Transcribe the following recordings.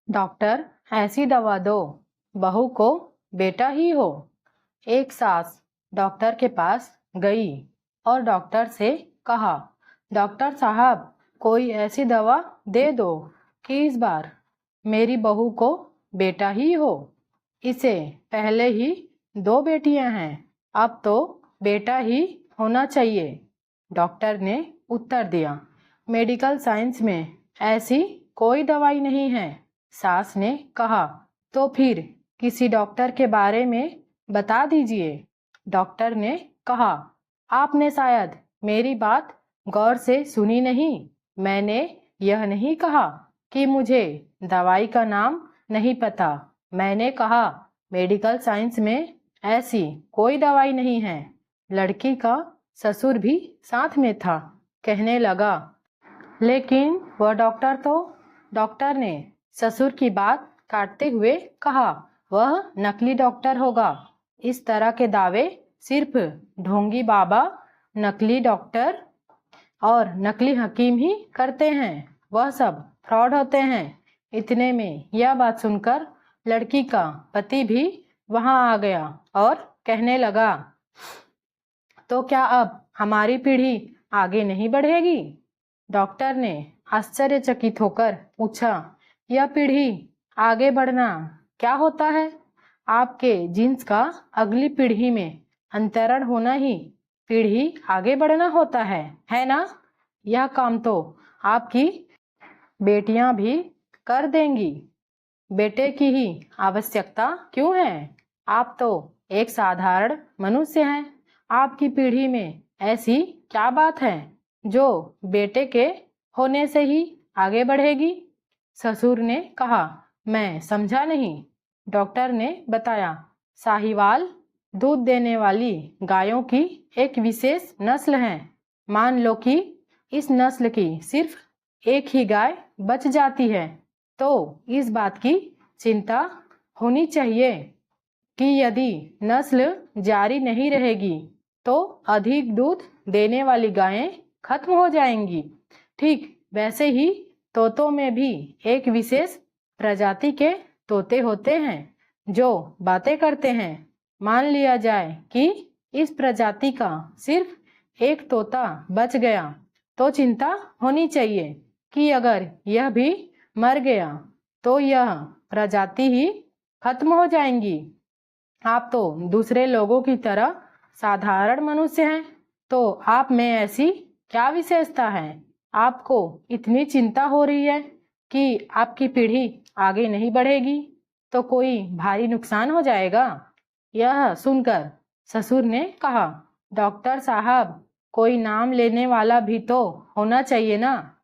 Doctor, ऐसी दवा दो, बहू को बेटा ही हो। एक सास डॉक्टर के पास गई और डॉक्टर से कहा, डॉक्टर साहब, कोई ऐसी दवा दे दो कि इस बार मेरी बहू को बेटा ही हो। इसे पहले ही दो बेटियां हैं, अब तो बेटा ही होना चाहिए। डॉक्टर ने उत्तर दिया, मेडिकल साइंस में ऐसी कोई दवाई नहीं है। सास ने कहा, तो फिर किसी डॉक्टर के बारे में बता दीजिए। डॉक्टर ने कहा, आपने शायद मेरी बात गौर से सुनी नहीं। मैंने यह नहीं कहा कि मुझे दवाई का नाम नहीं पता। मैंने कहा, मेडिकल साइंस में ऐसी कोई दवाई नहीं है। लड़की का ससुर भी साथ में था। कहने लगा, लेकिन वह डॉक्टर तो। डॉक्टर ने ससुर की बात काटते हुए कहा, वह नकली डॉक्टर होगा। इस तरह के दावे सिर्फ ढोंगी बाबा, नकली डॉक्टर और नकली हकीम ही करते हैं। वह सब फ्रॉड होते हैं। इतने में यह बात सुनकर लड़की का पति भी वहां आ गया और कहने लगा, तो क्या अब हमारी पीढ़ी आगे नहीं बढ़ेगी? डॉक्टर ने आश्चर्यचकित होकर पूछा, यह पीढ़ी आगे बढ़ना क्या होता है? आपके जीन्स का अगली पीढ़ी में अंतरण होना ही पीढ़ी आगे बढ़ना होता है ना? यह काम तो आपकी बेटियां भी कर देंगी। बेटे की ही आवश्यकता क्यों है? आप तो एक साधारण मनुष्य हैं। आपकी पीढ़ी में ऐसी क्या बात है जो बेटे के होने से ही आगे बढ़ेगी? ससुर ने कहा, मैं समझा नहीं। डॉक्टर ने बताया, साहिवाल दूध देने वाली गायों की एक विशेष नस्ल है। मान लो कि इस नस्ल की सिर्फ एक ही गाय बच जाती है, तो इस बात की चिंता होनी चाहिए कि यदि नस्ल जारी नहीं रहेगी तो अधिक दूध देने वाली गायें खत्म हो जाएंगी। ठीक वैसे ही तोतों में भी एक विशेष प्रजाति के तोते होते हैं जो बातें करते हैं। मान लिया जाए कि इस प्रजाति का सिर्फ एक तोता बच गया, तो चिंता होनी चाहिए कि अगर यह भी मर गया तो यह प्रजाति ही खत्म हो जाएंगी। आप तो दूसरे लोगों की तरह साधारण मनुष्य हैं, तो आप में ऐसी क्या विशेषता है? आपको इतनी चिंता हो रही है कि आपकी पीढ़ी आगे नहीं बढ़ेगी, तो कोई भारी नुकसान हो जाएगा। यह सुनकर ससुर ने कहा, डॉक्टर साहब, कोई नाम लेने वाला भी तो होना चाहिए ना।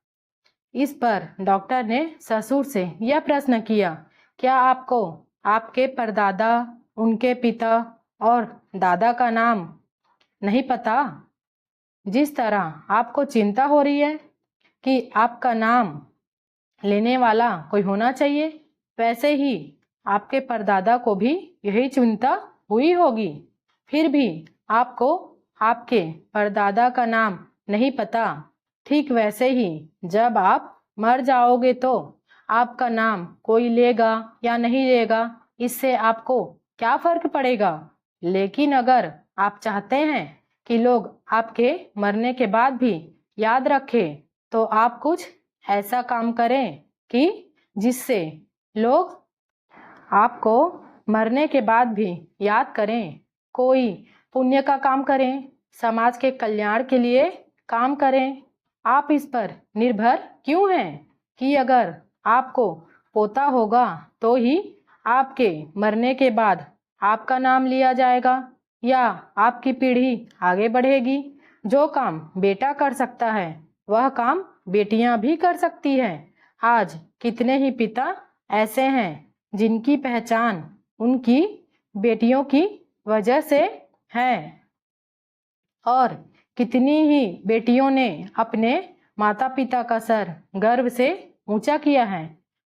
इस पर डॉक्टर ने ससुर से यह प्रश्न किया, क्या आपको आपके परदादा, उनके पिता और दादा का नाम नहीं पता? जिस तरह आपको चिंता हो रही है कि आपका नाम लेने वाला कोई होना चाहिए, वैसे ही आपके परदादा को भी यही चिंता हुई होगी। फिर भी आपको आपके परदादा का नाम नहीं पता। ठीक वैसे ही जब आप मर जाओगे तो आपका नाम कोई लेगा या नहीं लेगा, इससे आपको क्या फर्क पड़ेगा? लेकिन अगर आप चाहते हैं कि लोग आपके मरने के बाद भी याद रखें, तो आप कुछ ऐसा काम करें कि जिससे लोग आपको मरने के बाद भी याद करें। कोई पुण्य का काम करें, समाज के कल्याण के लिए काम करें। आप इस पर निर्भर क्यों हैं कि अगर आपको पोता होगा तो ही आपके मरने के बाद आपका नाम लिया जाएगा या आपकी पीढ़ी आगे बढ़ेगी? जो काम बेटा कर सकता है वह काम बेटियां भी कर सकती हैं। आज कितने ही पिता ऐसे हैं जिनकी पहचान उनकी बेटियों की वजह से है, और कितनी ही बेटियों ने अपने माता पिता का सर गर्व से ऊंचा किया है।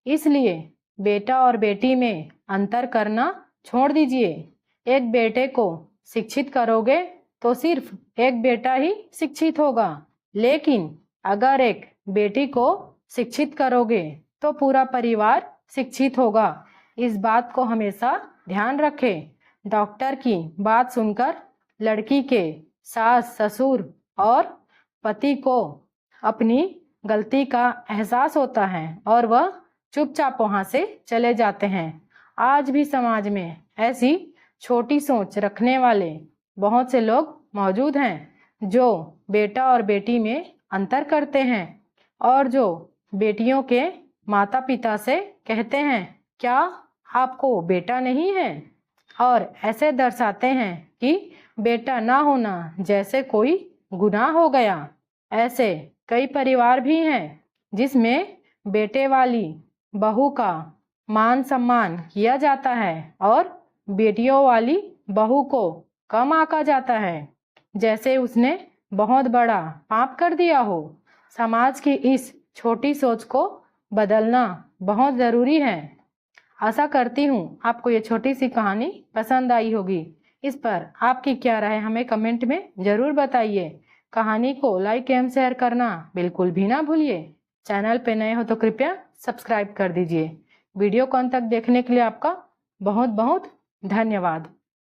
इसलिए बेटा और बेटी में अंतर करना छोड़ दीजिए। एक बेटे को शिक्षित करोगे तो सिर्फ एक बेटा ही शिक्षित होगा, लेकिन अगर एक बेटी को शिक्षित करोगे तो पूरा परिवार शिक्षित होगा। इस बात को हमेशा ध्यान रखें। डॉक्टर की बात सुनकर लड़की के सास ससुर और पति को अपनी गलती का एहसास होता है और वह चुपचाप वहाँ से चले जाते हैं। आज भी समाज में ऐसी छोटी सोच रखने वाले बहुत से लोग मौजूद हैं जो बेटा और बेटी में अंतर करते हैं और जो बेटियों के माता पिता से कहते हैं क्या आपको बेटा नहीं है, और ऐसे दर्शाते हैं कि बेटा ना होना जैसे कोई गुनाह हो गया। ऐसे कई परिवार भी हैं जिसमें बेटे वाली बहू का मान सम्मान किया जाता है और बेटियों वाली बहू को कम आंका जाता है, जैसे उसने बहुत बड़ा पाप कर दिया हो। समाज की इस छोटी सोच को बदलना बहुत ज़रूरी है। आशा करती हूँ आपको ये छोटी सी कहानी पसंद आई होगी। इस पर आपकी क्या राय हमें कमेंट में ज़रूर बताइए। कहानी को लाइक एवं शेयर करना बिल्कुल भी ना भूलिए। चैनल पे नए हो तो कृपया सब्सक्राइब कर दीजिए। वीडियो को अंत तक देखने के लिए आपका बहुत बहुत धन्यवाद।